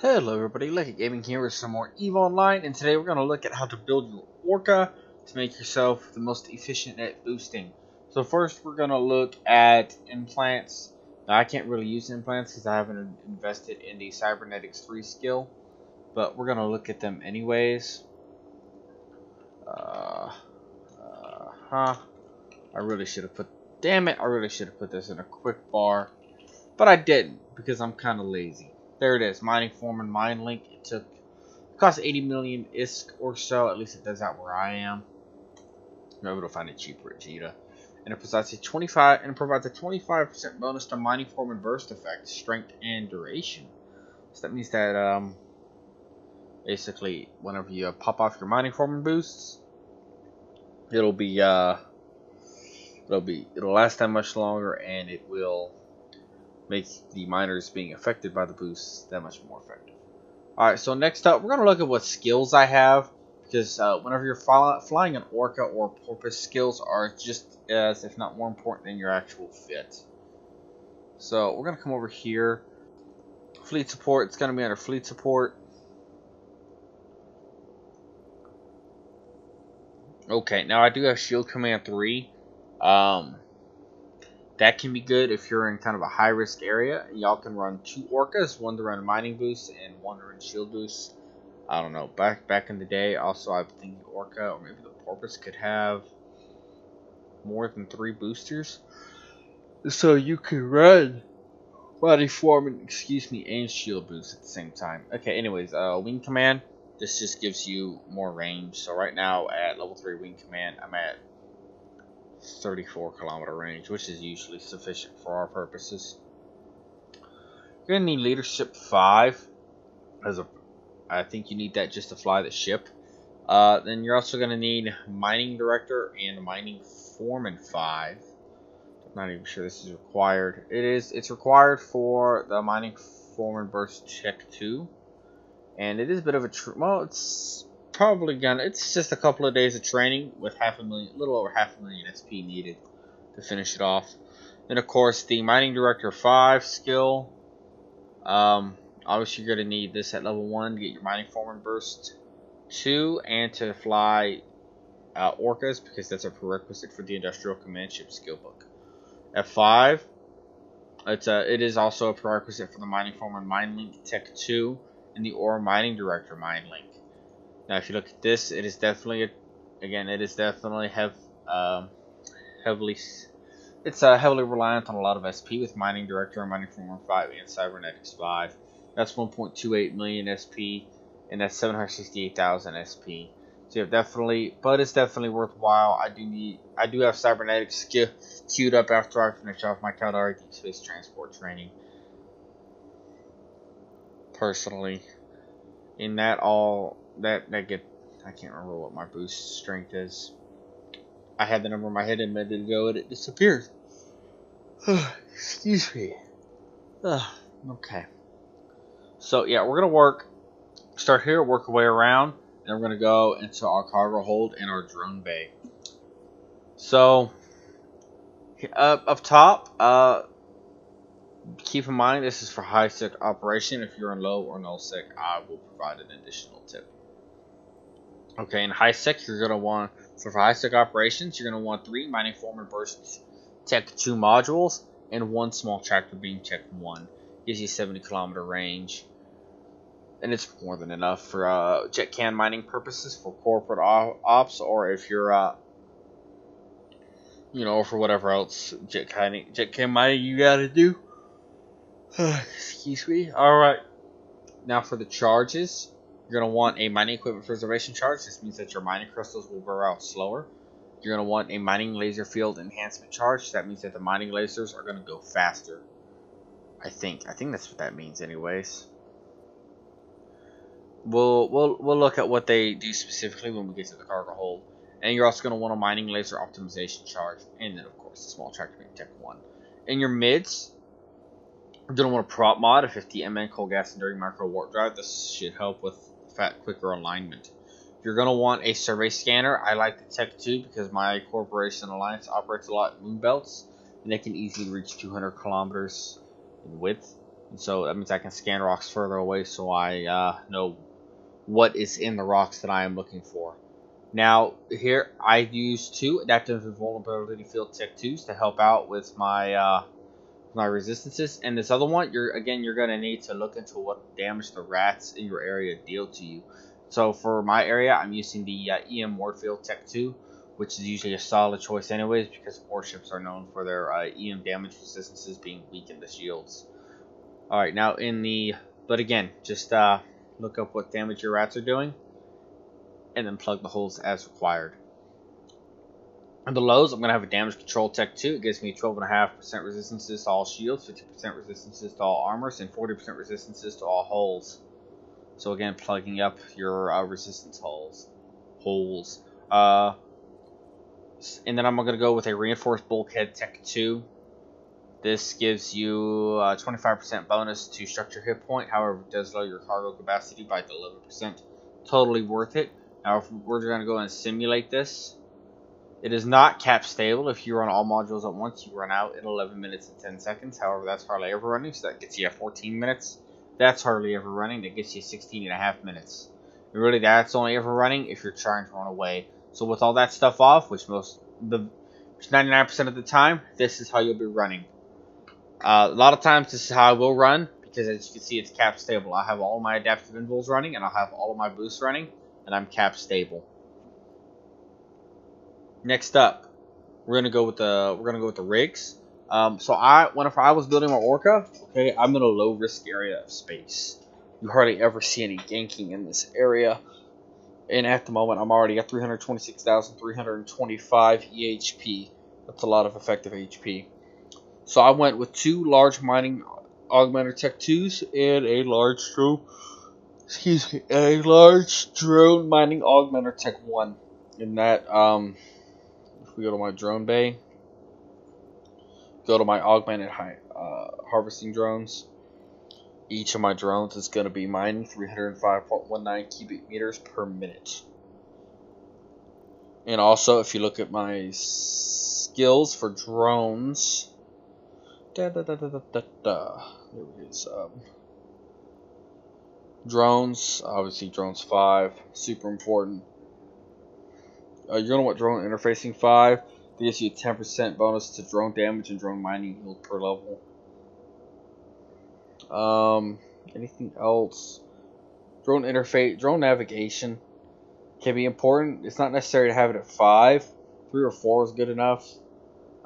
Hello everybody, Lucky Gaming here with some more EVE Online, and today we're going to look at how to build your Orca to make yourself the most efficient at boosting. So first we're going to look at implants. Now I can't really use implants because I haven't invested in the Cybernetics 3 skill, but we're going to look at them anyways. I really should have put, damn it, I really should have put this in a quick bar, but I didn't because I'm kind of lazy. There it is, Mining Foreman Mine Link. It cost 80 million ISK or so. At least it does that where I am. I'm able to find it cheaper at Jita. And it provides a 25% bonus to Mining Foreman burst effect, strength, and duration. So that means that basically whenever you pop off your Mining Foreman boosts, it'll last that much longer, and it will make the miners being affected by the boosts that much more effective. Alright, so next up, we're going to look at what skills I have, because whenever you're flying an Orca or Porpoise, skills are just as, if not more important than your actual fit. So we're going to come over here. Fleet support, it's going to be under fleet support. Okay, now I do have Shield Command 3. That can be good if you're in kind of a high-risk area. Y'all can run 2 Orcas, one to run mining boosts and one to run shield boosts. I don't know. Back in the day, also I think the Orca or maybe the Porpoise could have more than 3 boosters, so you could run body form and and shield boost at the same time. Okay. Anyways, wing command. This just gives you more range. So right now at level 3 wing command, I'm at 34-kilometer range, which is usually sufficient for our purposes. You're gonna need leadership 5, I think you need that just to fly the ship. Then you're also gonna need mining director and mining foreman 5. I'm not even sure this is required. It's required for the mining foreman burst check 2, and it is a bit of a it's just a couple of days of training with a little over 500,000 SP needed to finish it off. Then of course the mining director 5 skill. Obviously you're gonna need this at level 1 to get your mining foreman burst 2 and to fly Orcas, because that's a prerequisite for the industrial command ship skill book. At 5, it is also a prerequisite for the mining foreman mine link tech 2 and the ore mining director mine link. Now, if you look at this, it is definitely heavily reliant on a lot of SP with mining director and mining foreman 5 and cybernetics 5. That's 1.28 million SP, and that's 768,000 SP. So it's definitely worthwhile. I do have cybernetics queued up after I finish off my Caldari Deep Space Transport training. Personally, in that I can't remember what my boost strength is. I had the number in my head a minute ago and it disappeared. Excuse me. Okay. So yeah, we're gonna start here, work our way around, and we're gonna go into our cargo hold and our drone bay. So up top, keep in mind this is for high sec operation. If you're in low or null sec, I will provide an additional tip. Okay, in high sec you're gonna want, so for high sec operations you're gonna want 3 mining foreman burst tech 2 modules and 1 small tractor beam tech 1. Gives you 70-kilometer range, and it's more than enough for jet can mining purposes for corporate ops, or if you're for whatever else jet can mining you gotta do. Excuse me. Alright. Now for the charges, you're going to want a mining equipment preservation charge. This means that your mining crystals will wear out slower. You're going to want a mining laser field enhancement charge. That means that the mining lasers are going to go faster. I think that's what that means anyways. We'll look at what they do specifically when we get to the cargo hold. And you're also going to want a mining laser optimization charge. And then of course the small tractor beam tech 1. In your mids, you're going to want a prop mod, a 50 MN coal gas enduring micro warp drive. This should help with quicker alignment. You're going to want a survey scanner. I like the Tech 2 because my Corporation Alliance operates a lot in moon belts, and they can easily reach 200 kilometers in width. And so that means I can scan rocks further away, so I know what is in the rocks that I am looking for. Now, here I use 2 Adaptive Invulnerability Field Tech 2s to help out with my my resistances. And this other one, you're going to need to look into what damage the rats in your area deal to you. So for my area, I'm using the EM Wardfield Tech 2, which is usually a solid choice anyways, because warships are known for their EM damage resistances being weakened to shields. Alright, now but again, just look up what damage your rats are doing, and then plug the holes as required. On the lows, I'm going to have a damage control tech 2. It gives me 12.5% resistances to all shields, 50% resistances to all armors, and 40% resistances to all holes. So again, plugging up your resistance holes. And then I'm going to go with a reinforced bulkhead tech 2. This gives you a 25% bonus to structure hit point. However, it does lower your cargo capacity by 11%. Totally worth it. Now, if we're going to go and simulate this, it is not cap stable. If you run all modules at once, you run out in 11 minutes and 10 seconds. However, that's hardly ever running, so that gets you at 14 minutes. That's hardly ever running. That gets you 16.5 minutes. And really, that's only ever running if you're trying to run away. So with all that stuff off, which 99% of the time, this is how you'll be running. A lot of times, this is how I will run, because as you can see, it's cap stable. I have all my adaptive invuls running, and I'll have all of my boosts running, and I'm cap stable. Next up, we're gonna go with the rigs. So whenever I was building my Orca, okay, I'm in a low risk area of space. You hardly ever see any ganking in this area, and at the moment, I'm already at 326,325 EHP. That's a lot of effective HP. So I went with 2 large mining augmenter tech 2s and a large drone mining augmenter tech 1. In that, if we go to my drone bay, go to my augmented harvesting drones. Each of my drones is going to be mining 305.19 cubic meters per minute. And also, if you look at my skills for drones, there it is. Drones, obviously drones 5, super important. You're going to want drone interfacing 5. It gives you a 10% bonus to drone damage and drone mining yield per level. Anything else? Drone navigation can be important. It's not necessary to have it at 5. 3 or 4 is good enough.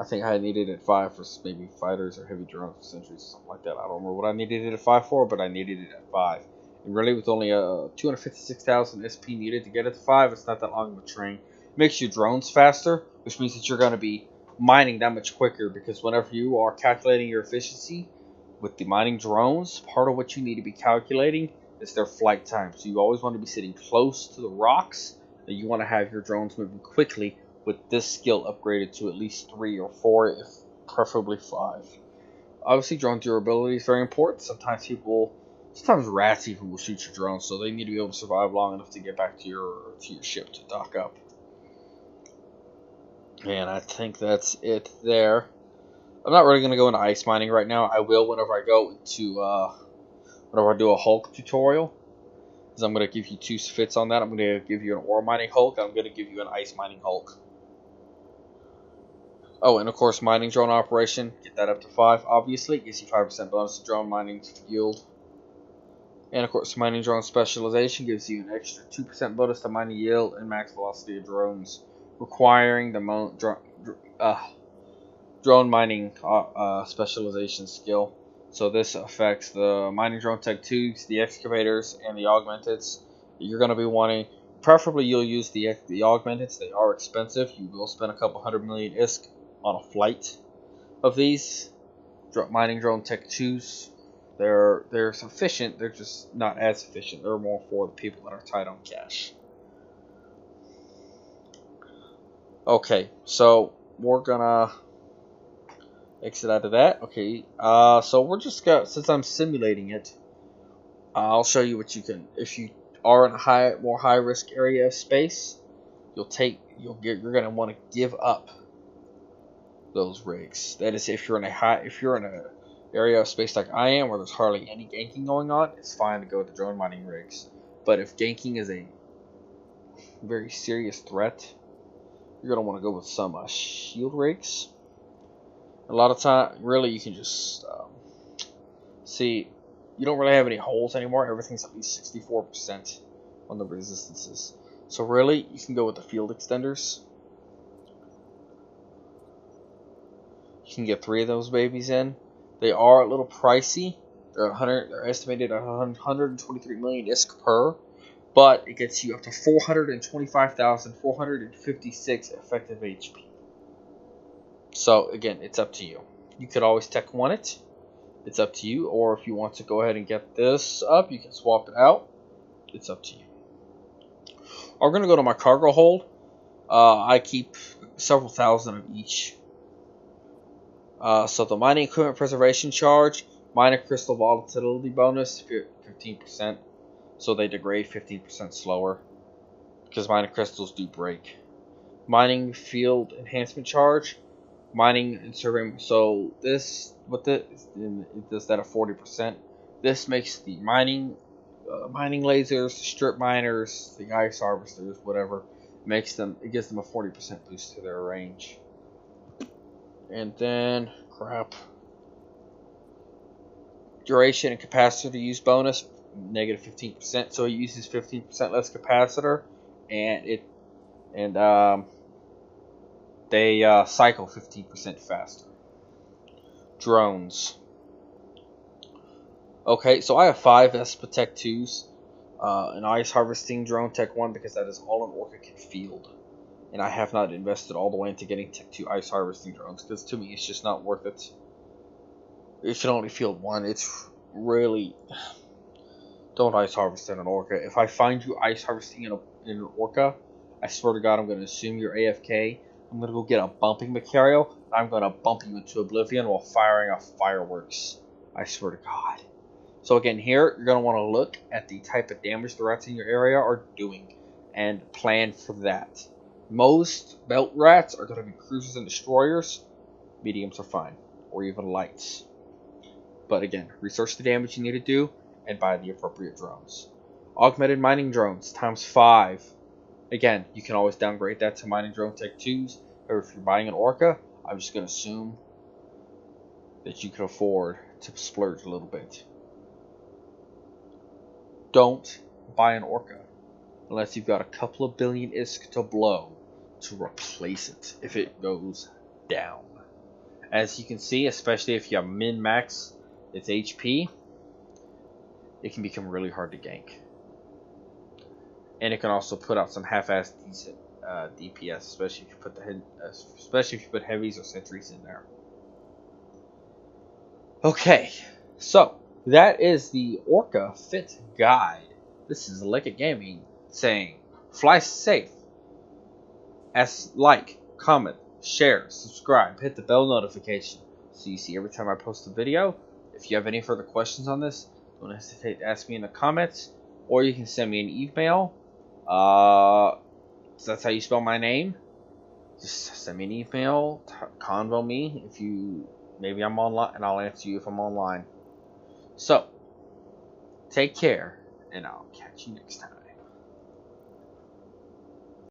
I think I needed it at 5 for maybe fighters or heavy drones for sentries, something like that. I don't remember what I needed it at 5 for, but I needed it at 5. And really, with only 256,000 SP needed to get it to 5, it's not that long of a train. It makes your drones faster, which means that you're going to be mining that much quicker, because whenever you are calculating your efficiency with the mining drones, part of what you need to be calculating is their flight time. So you always want to be sitting close to the rocks, and you want to have your drones moving quickly with this skill upgraded to at least 3 or 4, if preferably 5. Obviously, drone durability is very important. Sometimes rats even will shoot your drones, so they need to be able to survive long enough to get back to your ship to dock up. And I think that's it there. I'm not really going to go into ice mining right now. I will whenever I go into whenever I do a Hulk tutorial, because I'm going to give you 2 fits on that. I'm going to give you an ore mining Hulk, and I'm going to give you an ice mining Hulk. Oh, and of course, mining drone operation, get that up to 5, obviously. It gives you 5% bonus to drone mining yield. And of course, mining drone specialization gives you an extra 2% bonus to mining yield and max velocity of drones, requiring the drone mining specialization skill. So this affects the mining drone tech 2s, the excavators, and the augmenteds. You're going to be wanting, preferably you'll use the augmenteds. They are expensive. You will spend a couple 100 million ISK on a flight of these. Mining drone tech 2s, they're sufficient. They're just not as efficient. They're more for the people that are tight on cash. Okay, so we're gonna exit out of that. Okay, so we're just since I'm simulating it, I'll show you what you can. If you are in a more high risk area of space, you're gonna want to give up those rigs. That is, if you're in a area of space like I am, where there's hardly any ganking going on, it's fine to go with the drone mining rigs. But if ganking is a very serious threat, you're going to want to go with some shield rigs. A lot of time, really, you can just see, you don't really have any holes anymore. Everything's at least 64% on the resistances. So really, you can go with the field extenders. You can get 3 of those babies in. They are a little pricey. They're estimated at 123 million ISK per, but it gets you up to 425,456 effective HP. So again, it's up to you. You could always Tech 1 it. It's up to you. Or if you want to go ahead and get this up, you can swap it out. It's up to you. I'm going to go to my cargo hold. I keep several thousand of each. So the mining equipment preservation charge, mining crystal volatility bonus, 15%. So they degrade 15% slower, because mining crystals do break. Mining field enhancement charge, mining and surveying. So this, it does that at 40%. This makes the mining lasers, strip miners, the ice harvesters, whatever, it gives them a 40% boost to their range. And then, crap. Duration and capacitor use bonus, negative 15%. So it uses 15% less capacitor, and they cycle 15% faster. Drones. Okay, so I have 5 Espa Tech 2s, an ice harvesting drone Tech 1, because that is all an Orca can field. And I have not invested all the way into getting Tech 2 ice harvesting drones, because to me it's just not worth it. It can only field 1. It's really... Don't ice harvest in an Orca. If I find you ice harvesting in an Orca, I swear to God, I'm going to assume you're AFK. I'm going to go get a bumping material, and I'm going to bump you into oblivion while firing off fireworks. I swear to God. So again, here, you're going to want to look at the type of damage the rats in your area are doing, and plan for that. Most belt rats are going to be cruisers and destroyers. Mediums are fine, or even lights. But again, research the damage you need to do, and buy the appropriate drones. Augmented mining drones, times 5. Again, you can always downgrade that to mining drone Tech 2s, or if you're buying an Orca, I'm just going to assume that you can afford to splurge a little bit. Don't buy an Orca unless you've got a couple of billion ISK to blow to replace it if it goes down. As you can see, especially if you have min-max its HP, it can become really hard to gank. And it can also put out some half-assed decent DPS, especially if you put heavies or sentries in there. Okay, so that is the Orca Fit Guide. This is Liquid Gaming saying, fly safe. Like, comment, share, subscribe, hit the bell notification so you see every time I post a video. If you have any further questions on this, don't hesitate to ask me in the comments, or you can send me an email. So that's how you spell my name. Just send me an email, convo me if you, maybe I'm online, and I'll answer you if I'm online. So, take care, and I'll catch you next time.